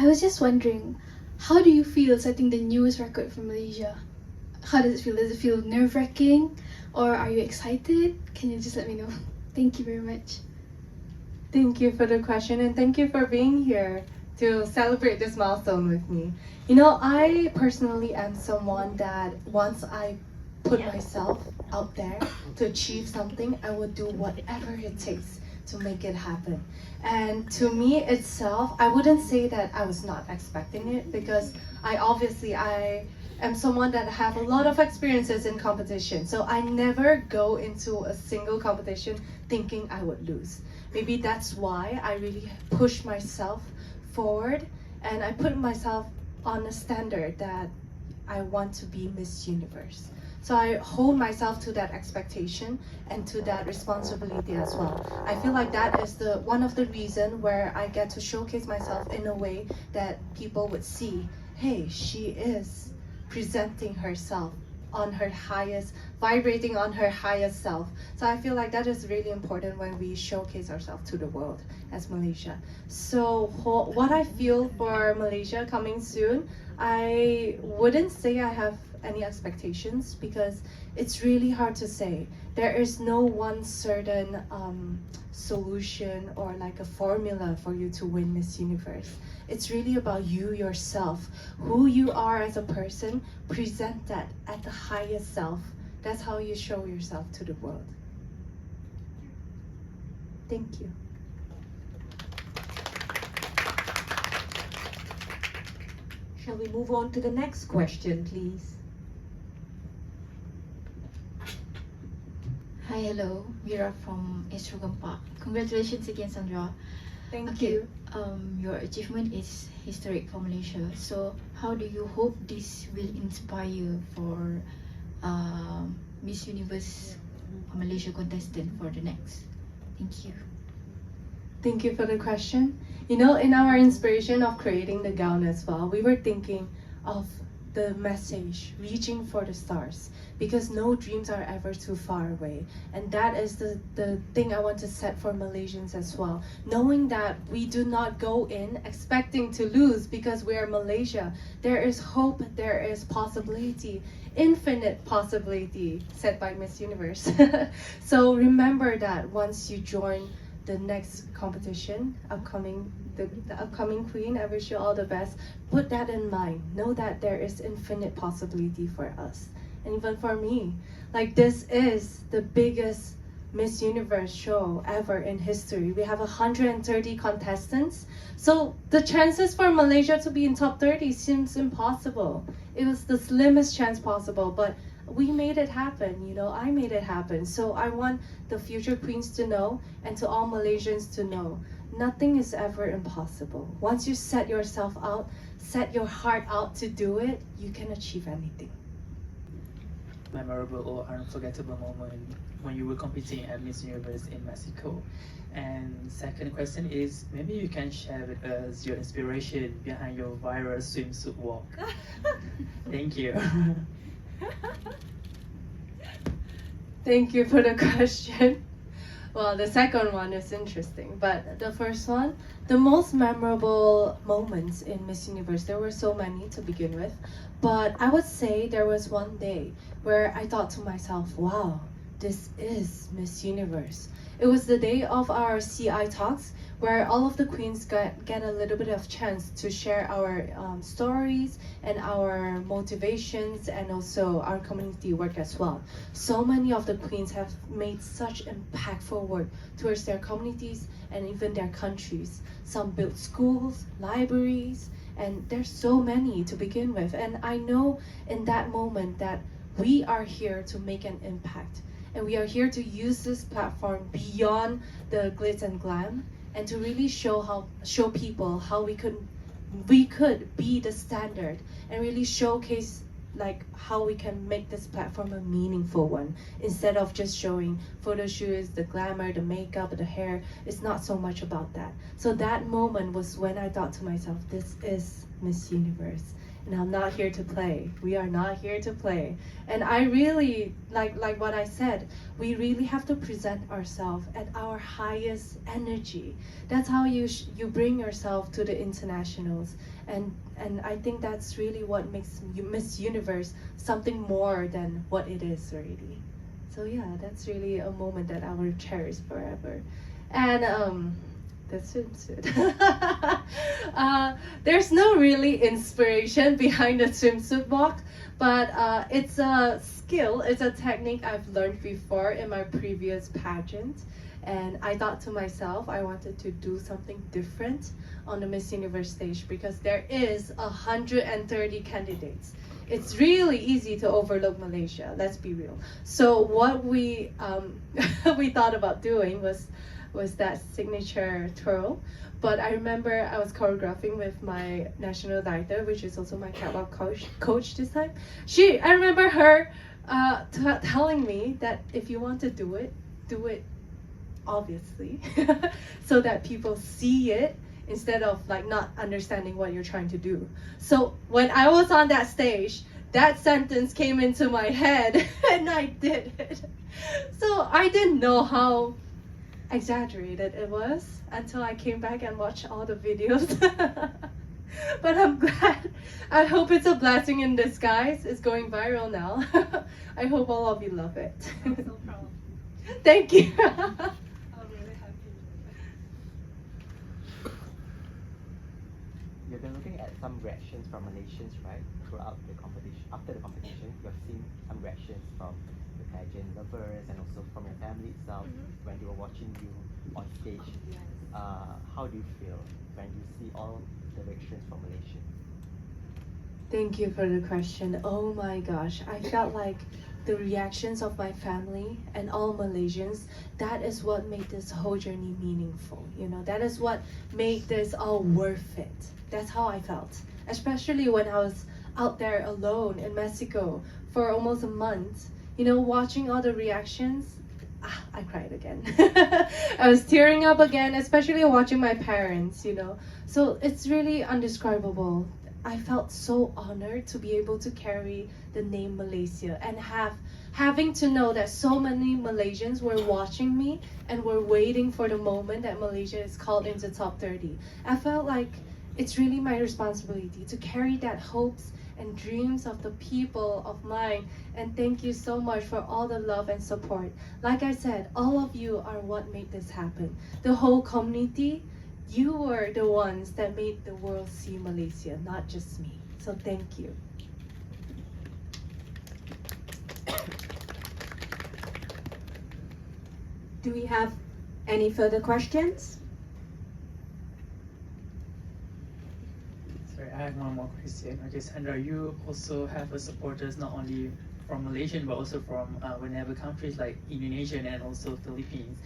I was just wondering, how do you feel setting the newest record for Malaysia? How does it feel? Does it feel nerve-wracking, or are you excited? Can you just let me know? Thank you very much. Thank you for the question, and thank you for being here to celebrate this milestone with me. You know, I personally am someone that once I put myself out there to achieve something, I would do whatever it takes to make it happen. And to me itself, I wouldn't say that I was not expecting it, because I am someone that have a lot of experiences in competition. So I never go into a single competition thinking I would lose. Maybe that's why I really push myself forward, and I put myself on a standard that I want to be Miss Universe. So I hold myself to that expectation and to that responsibility as well. I feel like that is the one of the reason where I get to showcase myself in a way that people would see, hey, she is presenting herself on her highest, vibrating on her highest self. So I feel like that is really important when we showcase ourselves to the world as Malaysia. So what I feel for Malaysia coming soon, I wouldn't say I have any expectations, because it's really hard to say. There is no one certain solution or like a formula for you to win Miss Universe. It's really about you yourself, who you are as a person. Present that at the highest self. That's how you show yourself to the world. Thank you. Shall we move on to the next question, please? Hi, hello. Mira from Estrogan Park. Congratulations again, Sandra. Thank you. Your achievement is historic for Malaysia. So, how do you hope this will inspire for Miss Universe Malaysia contestant for the next? Thank you. Thank you for the question. You know, in our inspiration of creating the gown as well, we were thinking of the message, reaching for the stars, because no dreams are ever too far away. And that is the thing I want to set for Malaysians as well. Knowing that we do not go in expecting to lose because we are Malaysia. There is hope, there is possibility, infinite possibility, said by Miss Universe. So remember that once you join the next competition, the upcoming queen, I wish you all the best. Put that in mind. Know that there is infinite possibility for us. And even for me, like, this is the biggest Miss Universe show ever in history. We have 130 contestants. So the chances for Malaysia to be in top 30 seems impossible. It was the slimmest chance possible, but we made it happen, you know, I made it happen. So I want the future queens to know, and to all Malaysians to know, nothing is ever impossible. Once you set yourself out, set your heart out to do it, you can achieve anything. Memorable or unforgettable moment when you were competing at Miss Universe in Mexico? And second question is, maybe you can share with us your inspiration behind your viral swimsuit walk. Thank you. Thank you for the question. Well, the second one is interesting, but the first one, the most memorable moments in Miss Universe, there were so many to begin with, but I would say there was one day where I thought to myself, wow, this is Miss Universe. It was the day of our CI talks, where all of the queens get a little bit of chance to share our stories and our motivations, and also our community work as well. So many of the queens have made such impactful work towards their communities and even their countries. Some built schools, libraries, and there's so many to begin with. And I know in that moment that we are here to make an impact. And we are here to use this platform beyond the glitz and glam, and to really show people how we could be the standard, and really showcase like how we can make this platform a meaningful one, instead of just showing photo shoots, the glamour, the makeup, the hair. It's not so much about that. So that moment was when I thought to myself, this is Miss Universe. And I'm not here to play. We are not here to play. And I really, like what I said, we really have to present ourselves at our highest energy. That's how you bring yourself to the internationals. And I think that's really what makes Miss Universe something more than what it is already. So yeah, that's really a moment that I will cherish forever. And the swimsuit. There's no really inspiration behind the swimsuit walk, but it's a skill, it's a technique I've learned before in my previous pageant. And I thought to myself, I wanted to do something different on the Miss Universe stage because there is 130 candidates. It's really easy to overlook Malaysia, let's be real. So what we we thought about doing was that signature twirl. But I remember I was choreographing with my national director, which is also my catwalk coach this time. I remember her telling me that if you want to do it obviously, so that people see it instead of like not understanding what you're trying to do. So when I was on that stage, that sentence came into my head and I did it. So I didn't know how exaggerated it was until I came back and watched all the videos. But I'm glad. I hope it's a blessing in disguise. It's going viral now. I hope all of you love it. I'm so proud. Thank you. I'm really happy. You've been looking at some reactions from Malaysians, right, throughout the competition. After the competition, you've seen some reactions from the pageant lovers and also from your family itself when they were watching you on stage. How do you feel when you see all the reactions from Malaysia? Thank you for the question. Oh my gosh, I felt like the reactions of my family and all Malaysians, that is what made this whole journey meaningful. You know, that is what made this all worth it. That's how I felt. Especially when I was out there alone in Mexico for almost a month, you know, watching all the reactions, I cried again. I was tearing up again, especially watching my parents, you know. So it's really indescribable. I felt so honored to be able to carry the name Malaysia and having to know that so many Malaysians were watching me and were waiting for the moment that Malaysia is called into top 30. I felt like it's really my responsibility to carry that hopes and dreams of the people of mine. And thank you so much for all the love and support. Like I said, all of you are what made this happen. The whole community, you were the ones that made the world see Malaysia, not just me. So thank you. Do we have any further questions? Sorry, I have one more question. Okay, Sandra, you also have a supporters not only from Malaysian but also from whenever countries like Indonesia and also Philippines.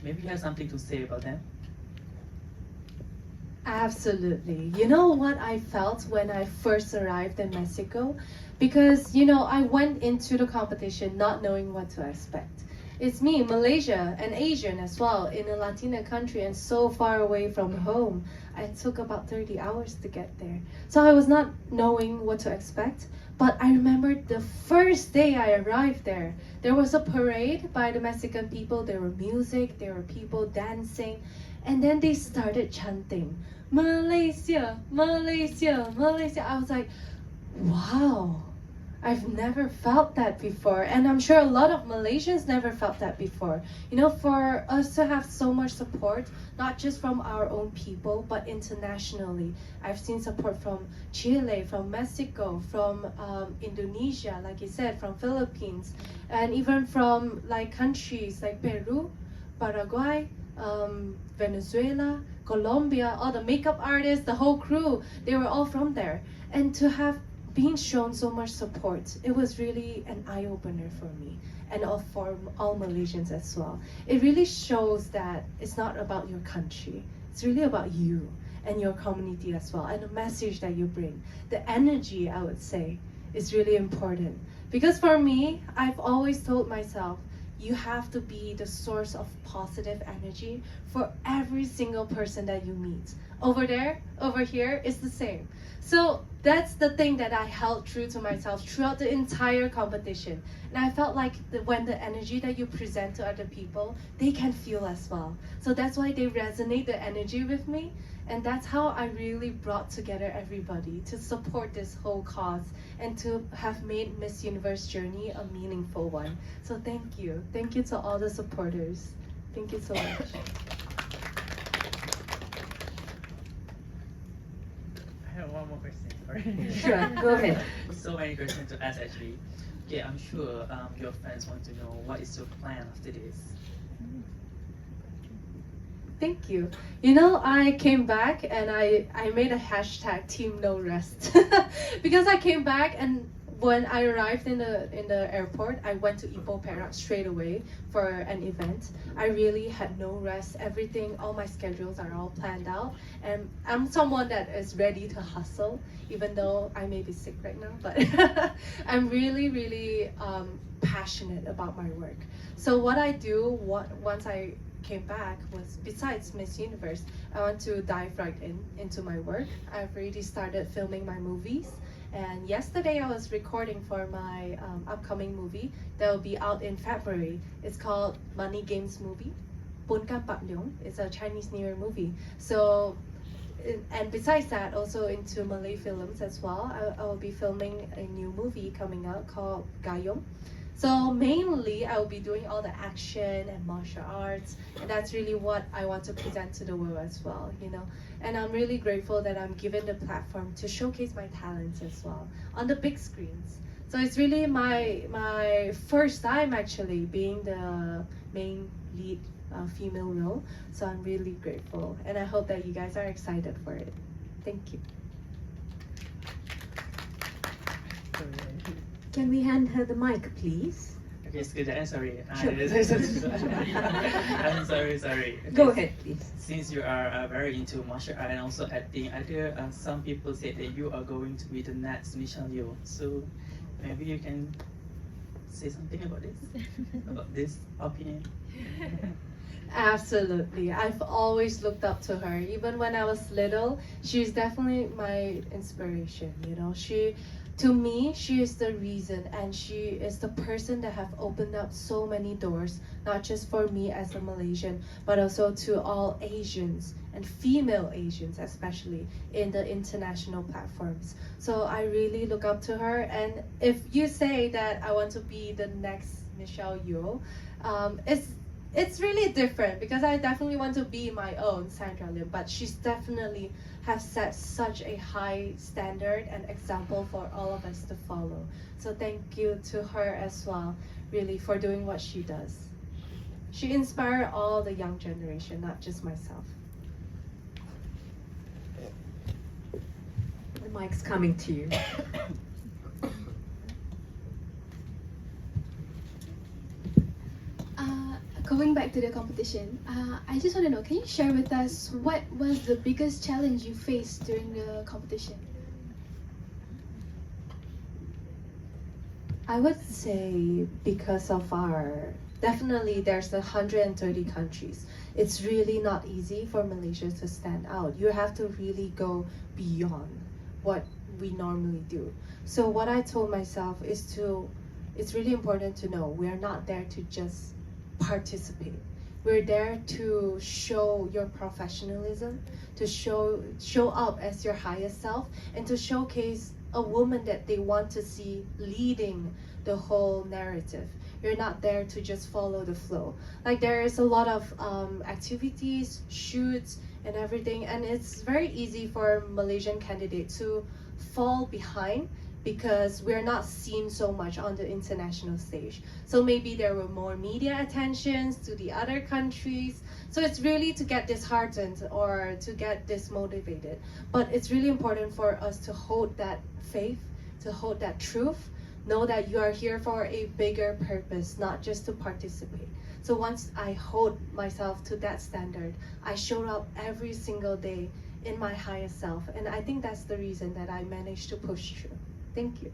Maybe you have something to say about them? Absolutely. You know what I felt when I first arrived in Mexico? Because, you know, I went into the competition not knowing what to expect. It's me, Malaysia, an Asian as well, in a Latina country and so far away from home. It took about 30 hours to get there. So I was not knowing what to expect. But I remember the first day I arrived there was a parade by the Mexican people. There were music, there were people dancing. And then they started chanting, Malaysia, Malaysia, Malaysia. I was like, wow, I've never felt that before. And I'm sure a lot of Malaysians never felt that before. You know, for us to have so much support, not just from our own people, but internationally. I've seen support from Chile, from Mexico, from Indonesia, like you said, from Philippines, and even from like countries like Peru, Paraguay, Venezuela, Colombia, all the makeup artists, the whole crew, they were all from there. And to have been shown so much support, it was really an eye-opener for me and for all Malaysians as well. It really shows that it's not about your country, it's really about you and your community as well, and the message that you bring. The energy, I would say, is really important. Because for me, I've always told myself, you have to be the source of positive energy for every single person that you meet. Over there, over here, it's the same. So that's the thing that I held true to myself throughout the entire competition. And I felt like when the energy that you present to other people, they can feel as well. So that's why they resonate the energy with me. And that's how I really brought together everybody to support this whole cause and to have made Miss Universe journey a meaningful one. So thank you. Thank you to all the supporters. Thank you so much. I have one more question. Sorry. Sure, go ahead. So many questions to ask actually. Okay, I'm sure your fans want to know what is your plan after this. Thank you. You know, I came back and I made a hashtag Team No Rest because I came back, and when I arrived in the airport, I went to Ipoh Perak straight away for an event. I really had no rest. Everything, all my schedules are all planned out, and I'm someone that is ready to hustle, even though I may be sick right now. But I'm really passionate about my work. So what I do once I came back was, besides Miss Universe, I want to dive right into my work. I've already started filming my movies, and yesterday I was recording for my upcoming movie that will be out in February. It's called Money Games Movie. Punka Pak Leong. It's a Chinese New Year movie. So, and besides that, also into Malay films as well. I will be filming a new movie coming out called Gayom. So mainly I will be doing all the action and martial arts, and that's really what I want to present to the world as well, you know. And I'm really grateful that I'm given the platform to showcase my talents as well on the big screens. So it's really my first time actually being the main lead female role. So I'm really grateful, and I hope that you guys are excited for it. Thank you. Can we hand her the mic, please? Okay, excuse me, I'm sorry. Sure. I'm sorry. Okay, Go ahead, please. Since you are very into martial art and also acting, some people say that you are going to be the next Michelle Yeoh. So maybe you can say something about this opinion. Absolutely. I've always looked up to her. Even when I was little, she's definitely my inspiration, you know. To me, she is the reason, and she is the person that have opened up so many doors, not just for me as a Malaysian, but also to all Asians and female Asians, especially in the international platforms. So I really look up to her. And if you say that I want to be the next Michelle Yeoh, it's really different, because I definitely want to be my own Sandra Lim, but she's definitely have set such a high standard and example for all of us to follow. So thank you to her as well, really, for doing what she does. She inspired all the young generation, not just myself. The mic's coming to you. Going back to the competition, I just want to know, can you share with us what was the biggest challenge you faced during the competition? I would say because of definitely there's 130 countries. It's really not easy for Malaysia to stand out. You have to really go beyond what we normally do. So what I told myself is it's really important to know we're not there to just participate. We're there to show your professionalism, to show up as your highest self, and to showcase a woman that they want to see leading the whole narrative. You're not there to just follow the flow. Like, there is a lot of activities, shoots, and everything, and it's very easy for Malaysian candidates to fall behind because we're not seen so much on the international stage. So maybe there were more media attentions to the other countries. So it's really to get disheartened or to get dismotivated. But it's really important for us to hold that faith, to hold that truth, know that you are here for a bigger purpose, not just to participate. So once I hold myself to that standard, I showed up every single day in my highest self. And I think that's the reason that I managed to push through. Thank you.